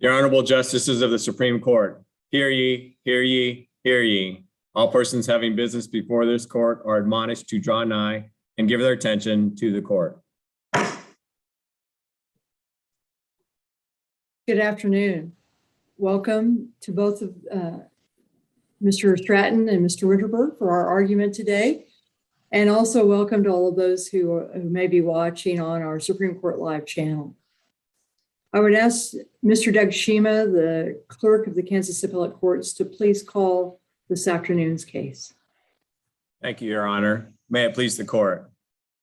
Your Honorable Justices of the Supreme Court, hear ye, hear ye, hear ye. All persons having business before this court are admonished to draw nigh and give their attention to the court. Good afternoon. Welcome to both of Mr. Stratton and Mr. Winterberg for our argument today. And also welcome to all of those who may be watching on our Supreme Court Live channel. I would ask Mr. Doug Shima, the clerk of the Kansas Appellate Courts, to please call this afternoon's case. Thank you, Your Honor. May it please the court.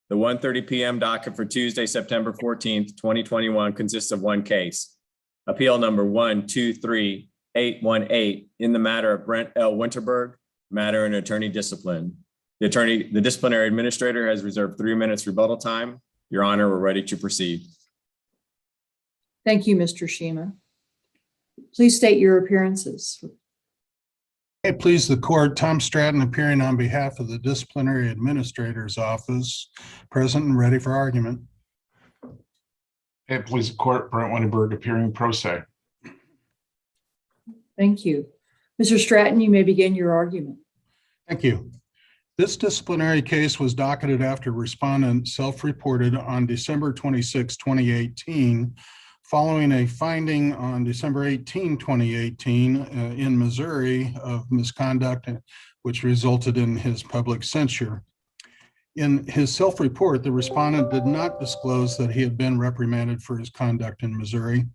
The 1:30 p.m. docket for Tuesday, September 14th, 2021 consists of one case. Appeal number 123818 in the matter of Brent L. Winterberg, matter and attorney discipline. The disciplinary administrator has reserved 3 minutes rebuttal time. Your Honor, we're ready to proceed. Thank you, Mr. Shima. Please state your appearances. Hey, please the court, Tom Stratton appearing on behalf of the Disciplinary Administrator's Office, present and ready for argument. Hey, please the court, Brent Winterberg appearing pro se. Thank you. Mr. Stratton, you may begin your argument. Thank you. This disciplinary case was docketed after respondent self-reported on December 26, 2018, following a finding on December 18, 2018 in Missouri of misconduct, which resulted in his public censure. In his self-report, the respondent did not disclose that he had been reprimanded for his conduct in Missouri.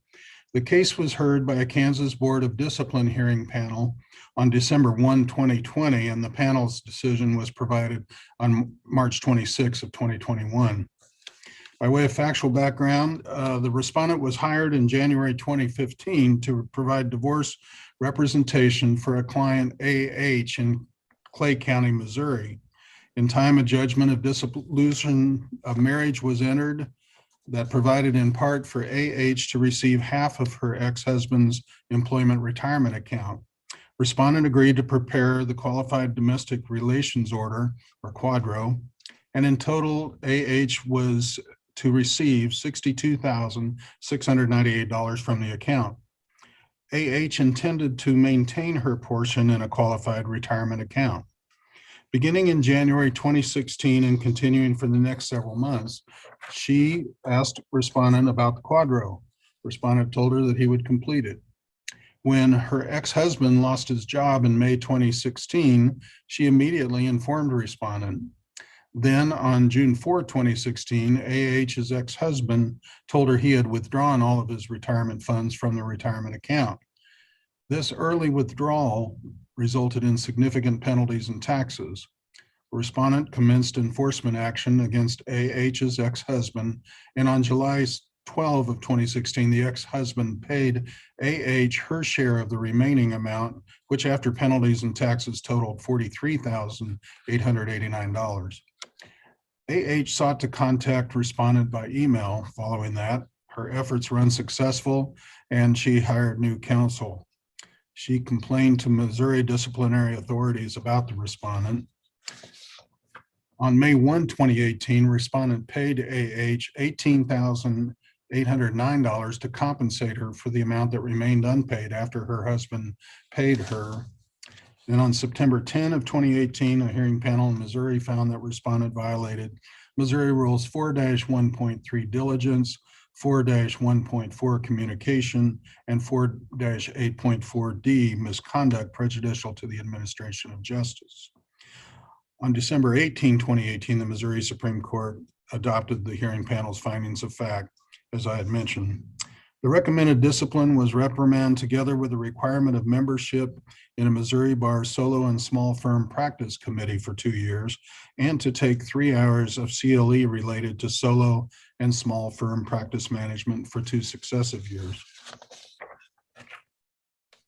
The case was heard by a Kansas Board of Discipline hearing panel on December 1, 2020, and the panel's decision was provided on March 26 of 2021. By way of factual background, the respondent was hired in January 2015 to provide divorce representation for a client AH in Clay County, Missouri. In time, a judgment of dissolution of marriage was entered that provided in part for AH to receive half of her ex-husband's employment retirement account. Respondent agreed to prepare the Qualified Domestic Relations Order, or QDRO, and in total, AH was to receive $62,698 from the account. AH intended to maintain her portion in a qualified retirement account. Beginning in January 2016 and continuing for the next several months, she asked respondent about the QDRO. Respondent told her that he would complete it. When her ex-husband lost his job in May 2016, she immediately informed respondent. Then on June 4, 2016, AH's ex-husband told her he had withdrawn all of his retirement funds from the retirement account. This early withdrawal resulted in significant penalties and taxes. Respondent commenced enforcement action against AH's ex-husband, and on July 12 of 2016, the ex-husband paid AH her share of the remaining amount, which after penalties and taxes totaled $43,889. AH sought to contact respondent by email. Following that, her efforts were unsuccessful and she hired new counsel. She complained to Missouri disciplinary authorities about the respondent. On May 1, 2018, respondent paid AH $18,809 to compensate her for the amount that remained unpaid after her husband paid her. And on September 10 of 2018, a hearing panel in Missouri found that respondent violated Missouri Rules 4-1.3 diligence, 4-1.4 communication, and 4-8.4D misconduct prejudicial to the administration of justice. On December 18, 2018, the Missouri Supreme Court adopted the hearing panel's findings of fact, as I had mentioned. The recommended discipline was reprimand together with the requirement of membership in a Missouri Bar Solo and Small Firm Practice Committee for 2 years, and to take 3 hours of CLE related to solo and small firm practice management for 2 successive years.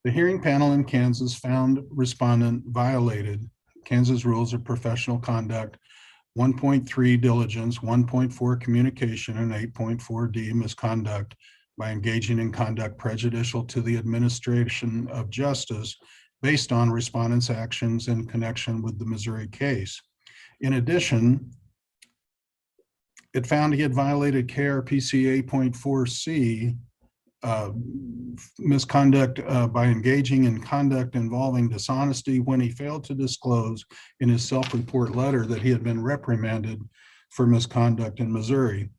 The hearing panel in Kansas found respondent violated Kansas Rules of Professional Conduct 1.3 diligence, 1.4 communication, and 8.4D misconduct by engaging in conduct prejudicial to the administration of justice based on respondent's actions in connection with the Missouri case. In addition, it found he had violated KRPC 8.4C misconduct by engaging in conduct involving dishonesty when he failed to disclose in his self-report letter that he had been reprimanded for misconduct in Missouri.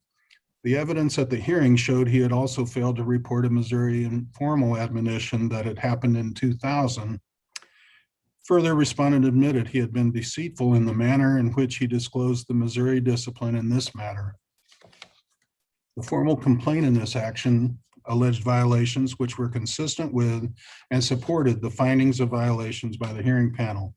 The evidence at the hearing showed he had also failed to report a Missouri informal admonition that had happened in 2000. Further, respondent admitted he had been deceitful in the manner in which he disclosed the Missouri discipline in this matter. The formal complaint in this action alleged violations which were consistent with and supported the findings of violations by the hearing panel.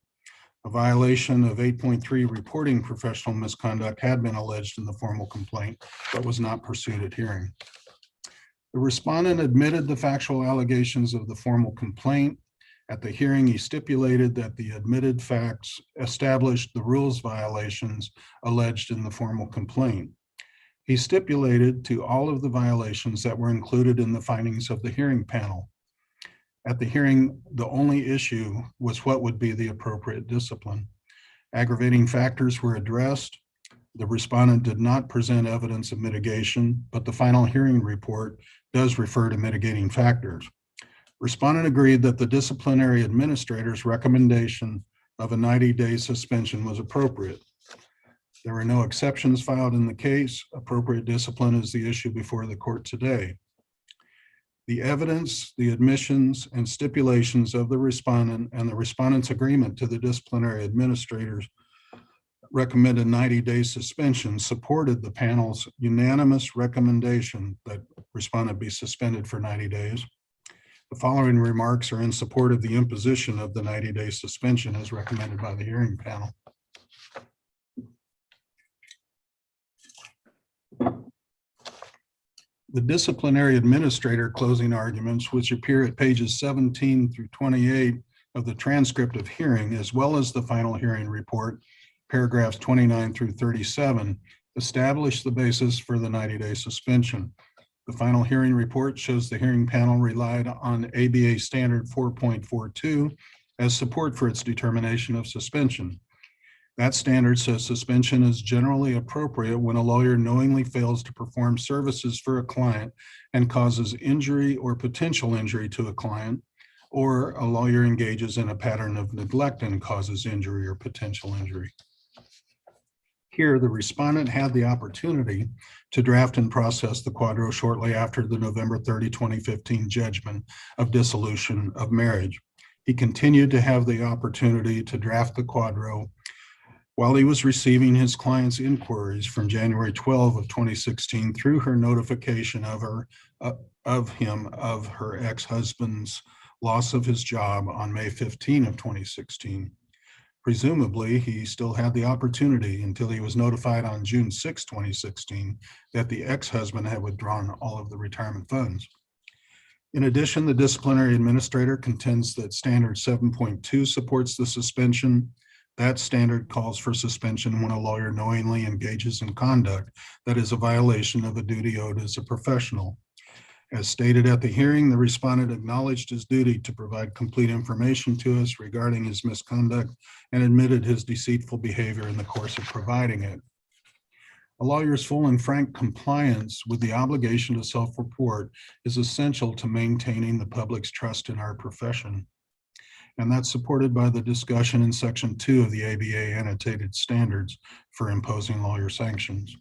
A violation of 8.3 reporting professional misconduct had been alleged in the formal complaint, but was not pursued at hearing. The respondent admitted the factual allegations of the formal complaint. At the hearing, he stipulated that the admitted facts established the rules violations alleged in the formal complaint. He stipulated to all of the violations that were included in the findings of the hearing panel. At the hearing, the only issue was what would be the appropriate discipline. Aggravating factors were addressed. The respondent did not present evidence of mitigation, but the final hearing report does refer to mitigating factors. Respondent agreed that the disciplinary administrator's recommendation of a 90-day suspension was appropriate. There were no exceptions filed in the case. Appropriate discipline is the issue before the court today. The evidence, the admissions, and stipulations of the respondent and the respondent's agreement to the disciplinary administrator's recommended 90-day suspension supported the panel's unanimous recommendation that respondent be suspended for 90 days. The following remarks are in support of the imposition of the 90-day suspension as recommended by the hearing panel. The disciplinary administrator closing arguments, which appear at pages 17 through 28 of the transcript of hearing, as well as the final hearing report, paragraphs 29 through 37, establish the basis for the 90-day suspension. The final hearing report shows the hearing panel relied on ABA standard 4.42 as support for its determination of suspension. That standard says suspension is generally appropriate when a lawyer knowingly fails to perform services for a client and causes injury or potential injury to a client, or a lawyer engages in a pattern of neglect and causes injury or potential injury. Here, the respondent had the opportunity to draft and process the quadro shortly after the November 30, 2015 judgment of dissolution of marriage. He continued to have the opportunity to draft the quadro while he was receiving his client's inquiries from January 12 of 2016 through her notification of her ex-husband's loss of his job on May 15 of 2016. Presumably, he still had the opportunity until he was notified on June 6, 2016, that the ex-husband had withdrawn all of the retirement funds. In addition, the disciplinary administrator contends that standard 7.2 supports the suspension. That standard calls for suspension when a lawyer knowingly engages in conduct that is a violation of a duty owed as a professional. As stated at the hearing, the respondent acknowledged his duty to provide complete information to us regarding his misconduct and admitted his deceitful behavior in the course of providing it. A lawyer's full and frank compliance with the obligation to self-report is essential to maintaining the public's trust in our profession. And that's supported by the discussion in Section 2 of the ABA annotated standards for imposing lawyer sanctions.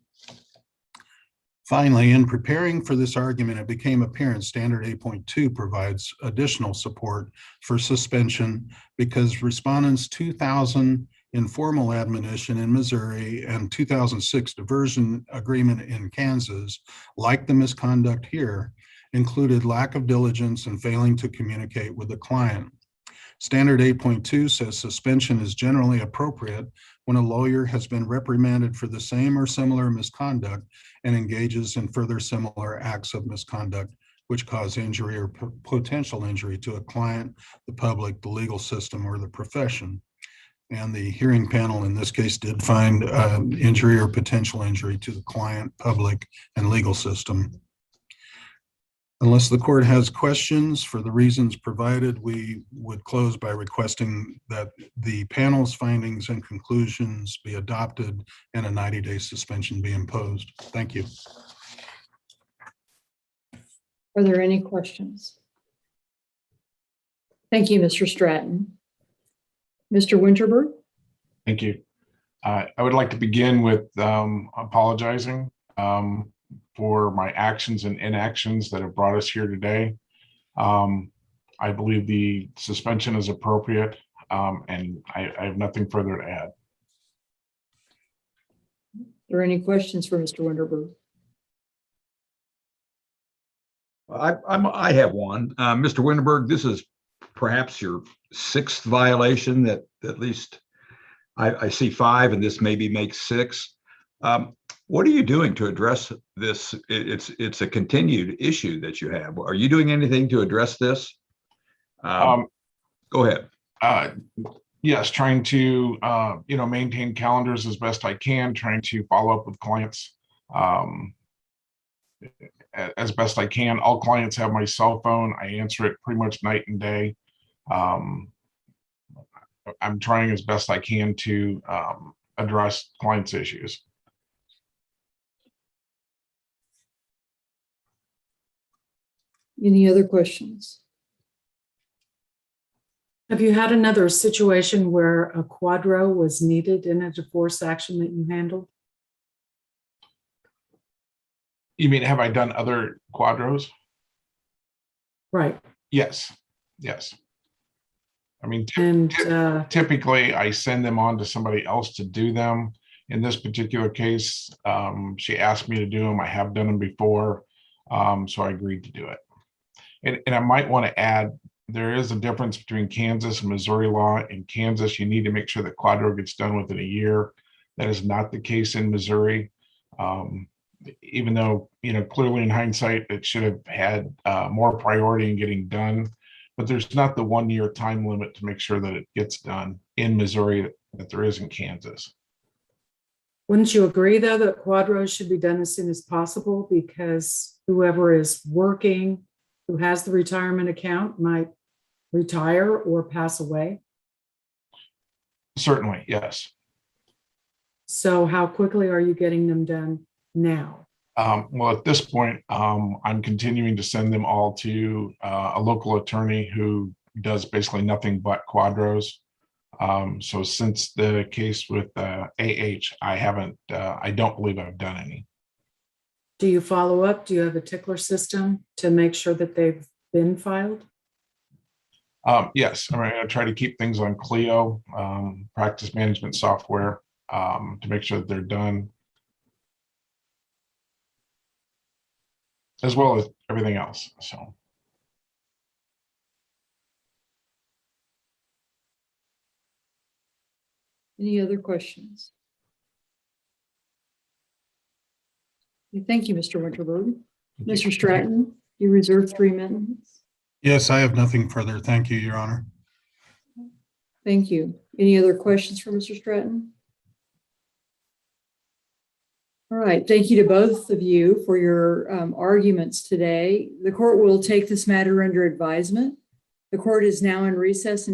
Finally, in preparing for this argument, it became apparent standard 8.2 provides additional support for suspension because respondents' 2000 informal admonition in Missouri and 2006 diversion agreement in Kansas, like the misconduct here, included lack of diligence and failing to communicate with the client. Standard 8.2 says suspension is generally appropriate when a lawyer has been reprimanded for the same or similar misconduct and engages in further similar acts of misconduct which cause injury or potential injury to a client, the public, the legal system, or the profession. And the hearing panel in this case did find injury or potential injury to the client, public, and legal system. Unless the court has questions for the reasons provided, we would close by requesting that the panel's findings and conclusions be adopted and a 90-day suspension be imposed. Thank you. Are there any questions? Thank you, Mr. Stratton. Mr. Winterberg? Thank you. I would like to begin with apologizing for my actions and inactions that have brought us here today. I believe the suspension is appropriate, and I have nothing further to add. Are there any questions for Mr. Winterberg? I have one. Mr. Winterberg, this is perhaps your sixth violation that at least I see 5, and this maybe makes 6. What are you doing to address this? It's a continued issue that you have. Are you doing anything to address this? Go ahead. Yes, trying to maintain calendars as best I can, trying to follow up with clients as best I can. All clients have my cell phone. I answer it pretty much night and day. I'm trying as best I can to address clients' issues. Any other questions? Have you had another situation where a quadro was needed in a divorce action that you handled? You mean, have I done other quadros? Right. Yes. I mean, And typically I send them on to somebody else to do them. In this particular case, she asked me to do them. I have done them before, so I agreed to do it. And I might want to add, there is a difference between Kansas and Missouri law. In Kansas, you need to make sure that quadro gets done within a year. That is not the case in Missouri. Even though, clearly in hindsight, it should have had more priority in getting done. But there's not the 1-year time limit to make sure that it gets done in Missouri that there is in Kansas. wouldn't you agree, though, that quadros should be done as soon as possible, because whoever is working, who has the retirement account, might retire or pass away? Certainly, yes. So how quickly are you getting them done now? Well, at this point, I'm continuing to send them all to a local attorney who does basically nothing but quadros. So since the case with AH, I don't believe I've done any. Do you follow up? Do you have a tickler system to make sure that they've been filed? Yes, I'm going to try to keep things on Clio, practice management software, to make sure that they're done, as well as everything else. So, Any other questions? Thank you, Mr. Winterberg. Mr. Stratton, you reserve 3 minutes. Yes, I have nothing further. Thank you, Your Honor. Thank you. Any other questions for Mr. Stratton? All right. Thank you to both of you for your arguments today. The court will take this matter under advisement. The court is now in recess.